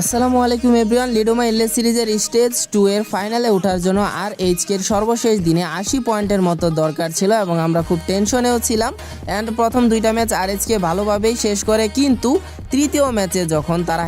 আসসালামু আলাইকুম everyone. লিডোমা LS সিরিজের স্টেজ 2 এর ফাইনালে ওঠার জন্য আর এইচকে এর সর্বশেষ দিনে 80 পয়েন্টের মতো দরকার ছিল এবং আমরা খুব টেনশনেও ছিলাম। অ্যান্ড প্রথম দুইটা ম্যাচ আর এইচকে ভালোভাবেই শেষ করে, কিন্তু তৃতীয় ম্যাচে যখন তারা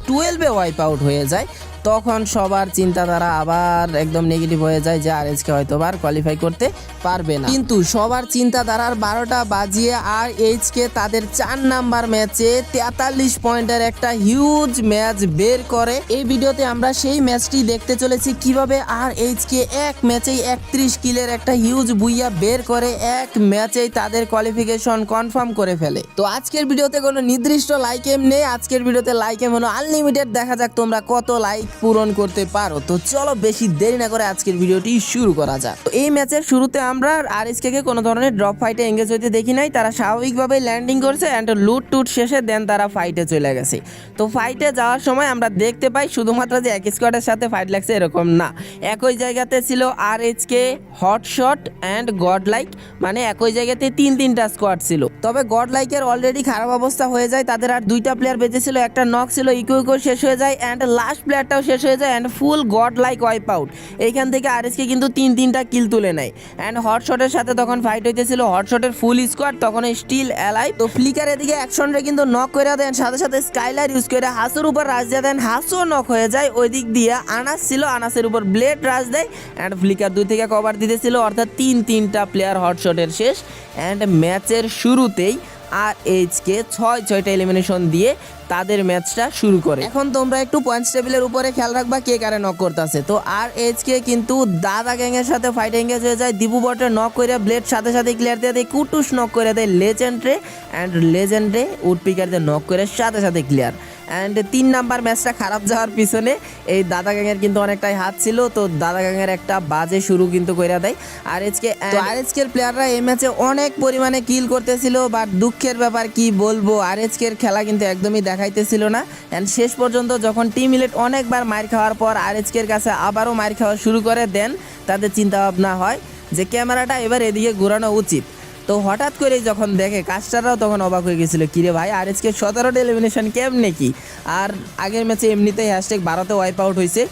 #12-এ ওয়াইপ আউট হয়ে যায় তখন সবার চিন্তাধারা আবার একদম নেগেটিভ হয়ে যায় যে আর এইচকে হয়তো আর কোয়ালিফাই করতে পারবে না। কিন্তু সবার চিন্তাধারার 12টা বাজিয়ে আর এইচকে তাদের 4 নাম্বার ম্যাচে 43 পয়েন্টের একটা হিউজ ম্যাচ বের করে। এই ভিডিওতে আমরা সেই ম্যাচটি দেখতে চলেছি কিভাবে আর এইচকে এক ম্যাচেই 31 কিলের একটা হিউজ বুইয়া বের করে এক ম্যাচেই তাদের কোয়ালিফিকেশন কনফার্ম করে ফেলে। তো আজকের ভিডিওতে কোনো নির্দিষ্ট লাইক এম নেই, আজকের ভিডিওতে লাইক এম হলো আনলিমিটেড। দেখা যাক তোমরা কত লাইক পূরণ করতে পারো। তো চলো বেশি দেরি না করে আজকের ভিডিওটি শুরু করা যাক। তো এই ম্যাচের শুরুতে আমরা আরএসকে কে কোনো ধরনের ড্রপ ফাইটে এঙ্গেজ হতে দেখি নাই। তারা স্বাভাবিকভাবে ল্যান্ডিং করছে অ্যান্ড লুট টুট শেষে দেন তারা ফাইটে চলে গেছে। তো ফাইটে যাওয়ার সময় আমরা দেখতে পাই শুধুমাত্র যে এক স্কোয়াডের সাথে ফাইট লাগছে এরকম না, একই জায়গাতে ছিল RSK, hotshot and god like, মানে একই জায়গাতে তিনটা স্কোয়াড ছিল। তবে গড লাইকের অলরেডি খারাপ অবস্থা হয়ে যায়, তাদের আর দুইটা প্লেয়ার বেঁচে ছিল, একটা নক ছিল, ইকো শেষ হয়ে যায় অ্যান্ড লাস্ট প্লেয়ারটাও শেষ হয়ে যায় and full god like wipe out. এইখান থেকে আরএসকে কিন্তু তিনটা কিল তুলে নেয় অ্যান্ড হটশটের সাথে তখন ফাইট হইতেছিল, হটশটের ফুল স্কোয়াড তখন স্টিল অ্যালাইভ। তো ফ্লিকার এদিকে অ্যাকশনরে কিন্তু নক করে দেন, সাথে সাথে স্কাইলার ইউজ করে হাসুর উপর রাজ দিয়ে দেন, হাসও নক হয়ে যায়। ওই দিক দিয়ে আনাস ছিল, আনাসের উপর ব্লেড রাজ দেয় অ্যান্ড ফ্লিকার 2 থেকে কভার দিতেছিল, অর্থাৎ তিনটা প্লেয়ার হটশটের শেষ। অ্যান্ড ম্যাচের শুরুতেই আর এইচকে 6টা এলিমিনেশন দিয়ে তাদের ম্যাচটা শুরু করে। এখন তোমরা একটু পয়েন্টস টেবিলের উপরে খেয়াল রাখবা কে কারে নক করতেছে। তো আর এইচকে কিন্তু দাদা গ্যাংয়ের সাথে ফাইট এঙ্গেজ হয়ে যায়, দিবু বটে নক করে ব্লেড সাথে সাথে ক্লিয়ার দিয়ে দেয়, কুটুস নক করে দেয় লেজেন্ডরে অ্যান্ড লেজেন্ডে উডপিকারদের নক করে সাথে সাথে ক্লিয়ার। অ্যান্ড 3 নাম্বার ম্যাচটা খারাপ যাওয়ার পিছনে এই দাদা গ্যাংয়ের কিন্তু অনেকটাই হাত ছিল। তো দাদা গ্যাংয়ের একটা বাজে শুরু কিন্তু করে দেয় আর এইচকের প্লেয়াররা এই ম্যাচে অনেক পরিমাণে কিল করতেছিল, বাট দুঃখের ব্যাপার কি বলবো, আর এইচকের খেলা কিন্তু একদমই দেখাইতেছিল না। অ্যান্ড শেষ পর্যন্ত যখন টিম ইলেট অনেকবার মার খাওয়ার পর আর এইচকের কাছে আবারও মার খাওয়া শুরু করে দেন, তাদের চিন্তা ভাবনা হয় যে ক্যামেরাটা এবার এদিকে ঘোরানো উচিত। তো হঠাৎ করেই যখন দেখে কাস্টাররাও তখন অবাক হয়ে গেছিল, কিরে ভাই আর এইচকে 17টা এলিমিনেশন কেমনে কি। আর আগের ম্যাচে এমনিতেই #12-তে ওয়াইপ আউট হয়েছে,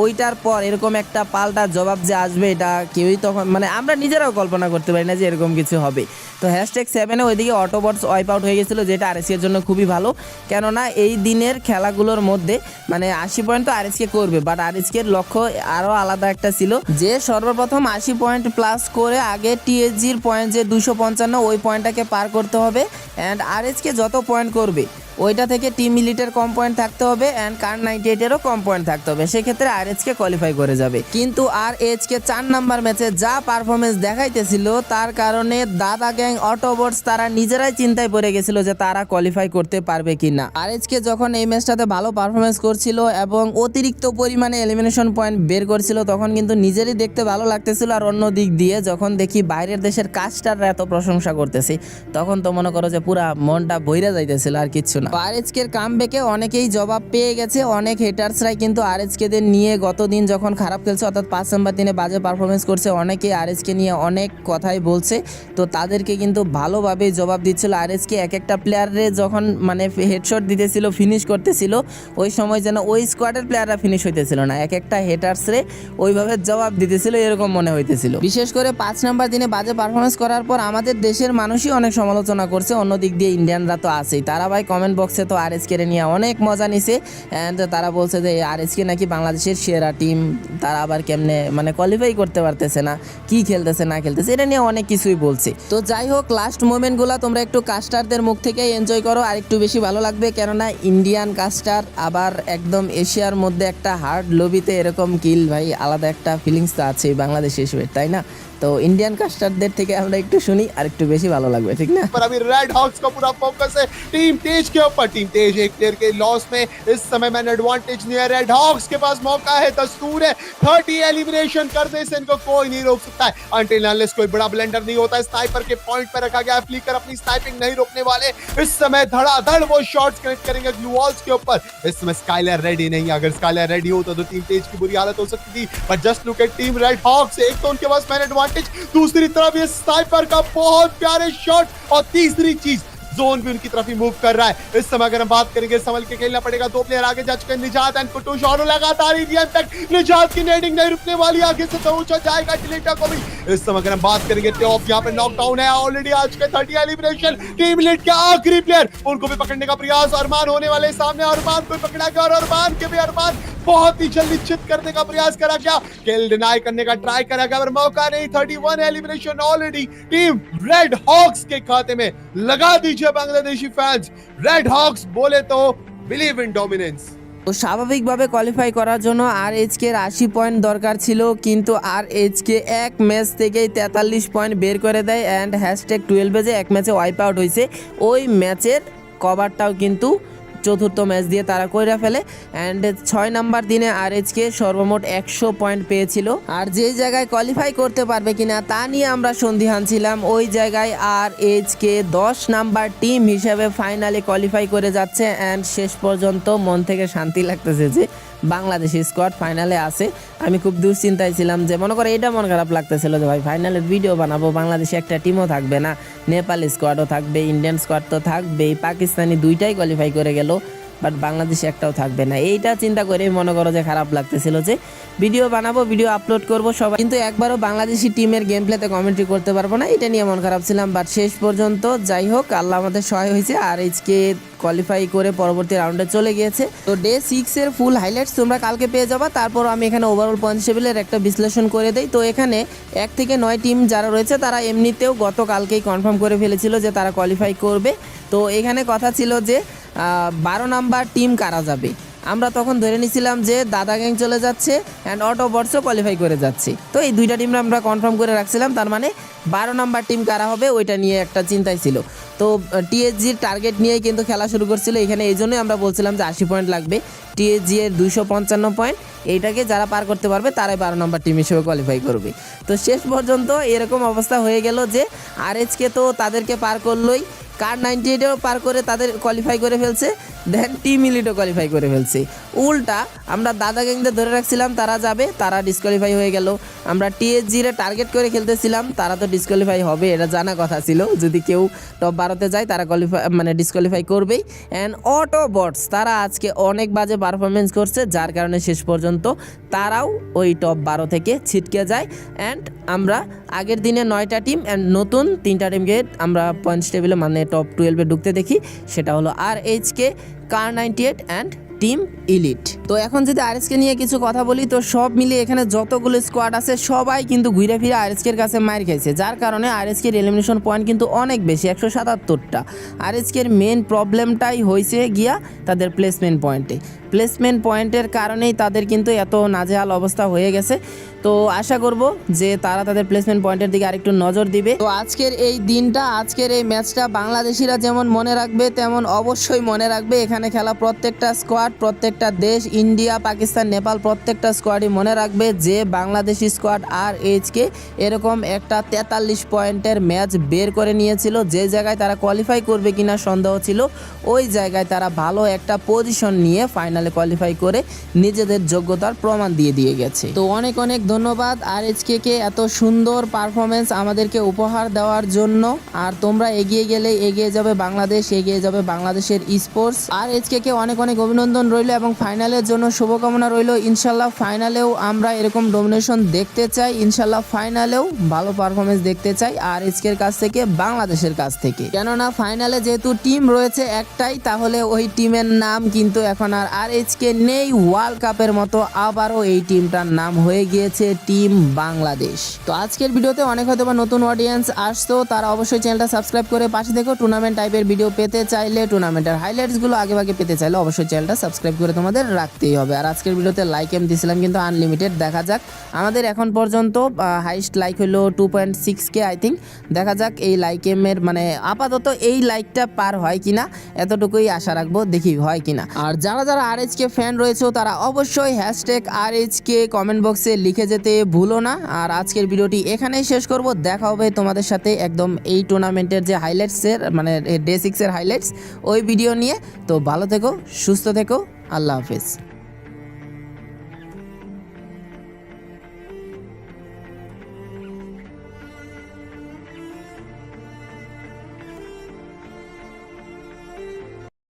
ওইটার পর এরকম একটা পাল্টা জবাব যে আসবে এটা কেউই তখন মানে আমরা নিজেরাও কল্পনা করতে পারি না যে এরকম কিছু হবে। তো #7-এ ওইদিকে অটোবটস ওয়াইপ আউট হয়ে গেছিলো, যেটা আরএসকের জন্য খুবই ভালো, কেননা এই দিনের খেলাগুলোর মধ্যে মানে 80 পয়েন্ট তো আরএসকে করবে, বাট আরএসকের লক্ষ্য আরও আলাদা একটা ছিল যে সর্বপ্রথম 80 পয়েন্ট প্লাস করে আগে টিএসজির পয়েন্ট যে 255 ওই পয়েন্টটাকে পার করতে হবে। অ্যান্ড আরএসকে যত পয়েন্ট করবে ওইটা থেকে টিম মিলিটের কম পয়েন্ট থাকতে হবে অ্যান্ড কার 98-এরও কম পয়েন্ট থাকতে হবে, সেক্ষেত্রে আর এইচকে কোয়ালিফাই করে যাবে। কিন্তু আর এইচকে 4 নাম্বার ম্যাচে যা পারফরমেন্স দেখাইতেছিল তার কারণে দাদা গ্যাং অটোবটস তারা নিজেরাই চিন্তায় পড়ে গেছিল যে তারা কোয়ালিফাই করতে পারবে কিনা। আর এইচকে যখন এই ম্যাচটাতে ভালো পারফরমেন্স করছিল এবং অতিরিক্ত পরিমাণে এলিমিনেশন পয়েন্ট বের করছিল তখন কিন্তু নিজেরই দেখতে ভালো লাগতেছিল। আর অন্য দিক দিয়ে যখন দেখি বাইরের দেশের কাস্টাররা এত প্রশংসা করতেছে তখন তো মনে করো যে পুরা মনটা বইরা যাইতেছিল আর কিচ্ছু না। আরএইচকের কামব্যাকে অনেকেই জবাব পেয়ে গেছে, অনেক হেটার্সরাই কিন্তু আরএইচকেদের নিয়ে গতদিন যখন খারাপ খেলছে অর্থাৎ 5 নাম্বার দিনে বাজে পারফরমেন্স করছে অনেকেই আরএইচকে নিয়ে অনেক কথাই বলছে। তো তাদেরকে কিন্তু ভালোভাবেই জবাব দিচ্ছিল আরএইচকে। এক একটা প্লেয়ারে যখন মানে হেডশট দিতেছিল, ফিনিশ করতেছিল, ওই সময় যেন ওই স্কোয়াডের প্লেয়াররা ফিনিশ হইতেছিল না, এক একটা হেটার্সরে ওইভাবে জবাব দিতেছিল, এরকম মনে হইতেছিল। বিশেষ করে 5 নাম্বার দিনে বাজে পারফরমেন্স করার পর আমাদের দেশের মানুষই অনেক সমালোচনা করছে, অন্য দিক দিয়ে ইন্ডিয়ানরা তো আছেই, তারা ভাই কমেন্ট বক্সে তো আরএইচকে নিয়ে অনেক মজা নিছে অ্যান্ড তারা বলছে যে আরএইচকে নাকি বাংলাদেশের সেরা টিম, তারা আবার কেমনে মানে কোয়ালিফাই করতে পারতেছে না, কি খেলতেছে না খেলতেছে, এটা নিয়ে অনেক কিছুই বলছে। তো যাই হোক, লাস্ট মোমেন্টগুলো তোমরা একটু কাস্টারদের মুখ থেকে এনজয় করো, আর একটু বেশি ভালো লাগবে, কেননা ইন্ডিয়ান কাস্টার আবার একদম এশিয়ার মধ্যে একটা হার্ড লবিতে এরকম কিল, ভাই আলাদা একটা ফিলিংস তো আছে বাংলাদেশ হিসেবে, তাই না? তো इंडियन कास्टारদের থেকে আমরা একটু শুনি আর একটু বেশি ভালো লাগবে, ঠিক না? पर अभी रेड हॉक्स का पूरा फोकस है टीम तेज के ऊपर। टीम तेज एक प्लेयर के लॉस में इस समय मैन एडवांटेज नहीं है, रेड हॉक्स के पास मौका है, दस्तूर है, 30 एलिमिनेशन कर दे, इनको कोई नहीं रोक सकता है अंटिल अनलेस कोई बड़ा ब्लेंडर नहीं होता है। स्नाइपर के पॉइंट पर रखा गया, फ्लिकर अपनी स्नाइपिंग नहीं रोकने वाले, इस समय धड़ाधड़ वो शॉट्स कनेक्ट करेंगे ग्लू वॉल्स के ऊपर। इस समय स्काइलर रेडी नहीं है, अगर स्काइलर रेडी हो तो टीम तेज की बुरी हालत हो सकती थी, पर just look at team Red Hawks, एक तो उनके पास मैन एडवांटेज, दूसरी तरफ ये स्नाइपर का बहुत प्यारे शॉट, और तीसरी चीज जोन भी उनकी तरफ ही मूव कर रहा है। इस समय अगर हम बात करेंगे, संभल के खेलना पड़ेगा, 2 प्लेयर आगे जा चुके हैं, निजात एंड कुटुश, और लगातार ही इम्पैक्ट, निजात की नेडिंग नहीं रुकने वाली, आगे से पहुंचा जाएगा टिलेटा को भी। इस समय अगर हम बात करेंगे, टॉप यहाँ पे नॉकडाउन है ऑलरेडी आ चुके, 30 एलिमिनेशन, टीम लिट के आखिरी प्लेयर, उनको भी पकड़ने का प्रयास, अरमान होने वाले सामने, अरमान को पकड़ा गया और अरमान के भी अरमान बहुत ही जल्दी चित करने का प्रयास करा गया, किल डिनाई करने का ट्राई करा गया, पर मौका नहीं। 31 elimination already team Red Hawks के खाते में। लगा दीजिए बांग्लादेशी फैंस, रेड हॉक्स बोले तो बिलीव इन डोमिनेंस। তো স্বাভাবিকভাবে কোয়ালিফাই করার জন্য আরএইচকে 80 পয়েন্ট দরকার ছিল, কিন্তু আরএইচকে এক ম্যাচ থেকেই 43 পয়েন্ট বের করে দেয় অ্যান্ড #12 যে এক ম্যাচে ওয়াইপ আউট হয়েছে, ওই ম্যাচের কভারটাও কিন্তু চতুর্থ ম্যাচ দিয়ে তারা কইরা ফেলে অ্যান্ড 6 নাম্বার দিনে আরএইচকে সর্বমোট 100 পয়েন্ট পেয়েছিল। আর যেই জায়গায় কোয়ালিফাই করতে পারবে কিনা তা নিয়ে আমরা সন্দিহান ছিলাম, ওই জায়গায় আরএইচকে 10 নাম্বার টিম হিসেবে ফাইনালে কোয়ালিফাই করে যাচ্ছে অ্যান্ড শেষ পর্যন্ত মন থেকে শান্তি লাগতেছে যে বাংলাদেশি স্কোয়াড ফাইনালে আছে। আমি খুব দুশ্চিন্তায় ছিলাম যে মনে করে এটা মন খারাপ লাগতেছিল যে ভাই ফাইনালের ভিডিও বানাবো, বাংলাদেশে একটা টিমও থাকবে না, নেপালি স্কোয়াডও থাকবে, ইন্ডিয়ান স্কোয়াড তো থাকবেই, পাকিস্তানি দুইটাই কোয়ালিফাই করে গেল, বাট বাংলাদেশে একটাও থাকবে না। এইটা চিন্তা করে মনে করো যে খারাপ লাগতেছিল যে ভিডিও বানাবো, ভিডিও আপলোড করবো সবাই, কিন্তু একবারও বাংলাদেশি টিমের গেম প্লেতে কমেন্ট্রি করতে পারবো না, এটা নিয়ে মন খারাপ ছিলাম। বাট শেষ পর্যন্ত যাই হোক আল্লাহ আমাদের সহায় হয়েছে, আরএইচকে কোয়ালিফাই করে পরবর্তী রাউন্ডে চলে গিয়েছে। তো ডে 6 এর ফুল হাইলাইটস তোমরা কালকে পেয়ে যাবা। তারপর আমি এখানে ওভারঅল পয়েন্ট টেবিলের একটা বিশ্লেষণ করে দেই। তো এখানে 1 থেকে 9 টিম যারা রয়েছে তারা এমনিতেও গতকালকেই কনফার্ম করে ফেলেছিল যে তারা কোয়ালিফাই করবে। তো এখানে কথা ছিল যে 12 নাম্বার টিম কারা যাবে, আমরা তখন ধরে নিয়েছিলাম যে দাদা গ্যাং চলে যাচ্ছে অ্যান্ড অটোবটসও কোয়ালিফাই করে যাচ্ছে। তো এই দুইটা টিম আমরা কনফার্ম করে রাখছিলাম, তার মানে 12 নাম্বার টিম কারা হবে ওইটা নিয়ে একটা চিন্তাই ছিল। তো টিএসজির টার্গেট নিয়েই কিন্তু খেলা শুরু করছিল এখানে, এই জন্যই আমরা বলছিলাম যে 80 পয়েন্ট লাগবে, টিএসজি এর 255 পয়েন্ট, এইটাকে যারা পার করতে পারবে তারাই 12 নম্বর টিম হিসেবে কোয়ালিফাই করবে। তো শেষ পর্যন্ত এরকম অবস্থা হয়ে গেল যে আরএইচকে তো তাদেরকে পার করলোই, কার 98ও পার করে তাদের কোয়ালিফাই করে ফেলছে, দেন টিম ইলিটও কোয়ালিফাই করে ফেলছে। উল্টা আমরা দাদা গ্যাংদের ধরে রাখছিলাম তারা যাবে, তারা ডিসকোয়ালিফাই হয়ে গেল। আমরা টিএসজিরে টার্গেট করে খেলতেছিলাম, তারা তো ডিসকোয়ালিফাই হবে, এটা জানা কথা ছিল, যদি কেউ টপ 12তে যায় তারা ডিসকোয়ালিফাই করবেই। অ্যান্ড অটোবটস তারা আজকে অনেক বাজে পারফরমেন্স করছে, যার কারণে শেষ পর্যন্ত তারাও ওই টপ 12 থেকে ছিটকে যায়। অ্যান্ড আমরা আগের দিনে 9টা টিম অ্যান্ড নতুন 3টা টিমকে আমরা পয়েন্টস টেবিলে মানে টপ 12-এ ঢুকতে দেখি, সেটা হলো আরএইচকে, কার 98 অ্যান্ড টিম ইলিট। তো এখন যদি আরএসকে নিয়ে কিছু কথা বলি, তো সব মিলিয়ে এখানে যতগুলো স্কোয়াড আছে সবাই কিন্তু ঘুরে ফিরে আরএসকের কাছে মার খেয়েছে, যার কারণে আরএসকের এলিমিনেশন পয়েন্ট কিন্তু অনেক বেশি, 177টা। আরএসকের মেন প্রবলেমটাই হয়েছে গিয়া তাদের প্লেসমেন্ট পয়েন্টের কারণেই তাদের কিন্তু এত নাজেহাল অবস্থা হয়ে গেছে। তো আশা করব যে তারা তাদের প্লেসমেন্ট পয়েন্টের দিকে আরেকটু নজর দিবে। তো আজকের এই দিনটা, আজকের এই ম্যাচটা বাংলাদেশিরা যেমন মনে রাখবে তেমন অবশ্যই মনে রাখবে এখানে খেলা প্রত্যেকটা স্কোয়াড, প্রত্যেকটা দেশ, ইন্ডিয়া, পাকিস্তান, নেপাল, প্রত্যেকটা স্কোয়াডই মনে রাখবে যে বাংলাদেশি স্কোয়াড আরএইচকে এরকম একটা 43 পয়েন্টের ম্যাচ বের করে নিয়েছিল, যে জায়গায় তারা কোয়ালিফাই করবে কিনা সন্দেহ ছিল, ওই জায়গায় তারা ভালো একটা পজিশন নিয়ে ফাইনালে কোয়ালিফাই করে নিজেদের যোগ্যতার প্রমাণ দিয়ে গেছে। তো অনেক অনেক ধন্যবাদ আরএইচকে কে এত সুন্দর পারফরমেন্স আমাদেরকে উপহার দেওয়ার জন্য। আর তোমরা এগিয়ে গেলে এগিয়ে যাবে বাংলাদেশ, এগিয়ে যাবে বাংলাদেশের স্পোর্টস। আরএইচকে কে অনেক অনেক অভিনন্দন রইল এবং ফাইনালের জন্য শুভকামনা রইল। ইনশাল্লাহ ফাইনালেও আমরা এরকম ডোমিনেশন দেখতে চাই, ইনশাল্লাহ ফাইনালেও ভালো পারফরমেন্স দেখতে চাই আরএইচকের কাছ থেকে, বাংলাদেশের কাছ থেকে। কেননা ফাইনালে যেহেতু টিম রয়েছে একটাই, তাহলে ওই টিমের নাম কিন্তু এখন আর আরএইচকে নেই। ওয়ার্ল্ড কাপের মতো আবারও এই টিমটার নাম হয়ে গিয়েছে টিম বাংলাদেশ। তো আজকের ভিডিওতে অনেক হয়তো বা নতুন অডিয়েন্স আসতো, তারা অবশ্যই চ্যানেলটা সাবস্ক্রাইব করে পাশে দেখো। টুর্নামেন্ট টাইপের ভিডিও পেতে চাইলে, টুর্নামেন্টের হাইলাইটসগুলো আগে পেতে চাইলে অবশ্যই চ্যানেলটা সাবস্ক্রাইব করে তোমাদের রাখতেই হবে। আর আজকের ভিডিওতে লাইক এম দিয়েছিলাম কিন্তু আনলিমিটেড, দেখা যাক আমাদের এখন পর্যন্ত হাইস্ট লাইক হলো 2.6K আই থিঙ্ক। দেখা যাক এই লাইক এমের মানে আপাতত এই লাইকটা পার হয় কিনা, এতটুকুই আশা রাখবো, দেখি হয় কিনা। আর যারা আরএইচকে ফ্যান রয়েছে তারা অবশ্যই #আরএইচকে কমেন্ট বক্সে লিখে যেতে ভুলো না। আর আজকের ভিডিওটি এখানেই শেষ করব, দেখা হবে তোমাদের সাথে একদম এই টুর্নামেন্টের যে হাইলাইটসের মানে ডে 6 এর হাইলাইটস ওই ভিডিও নিয়ে। তো ভালো থেকো, সুস্থ থেকো, আল্লাহ হাফেজ।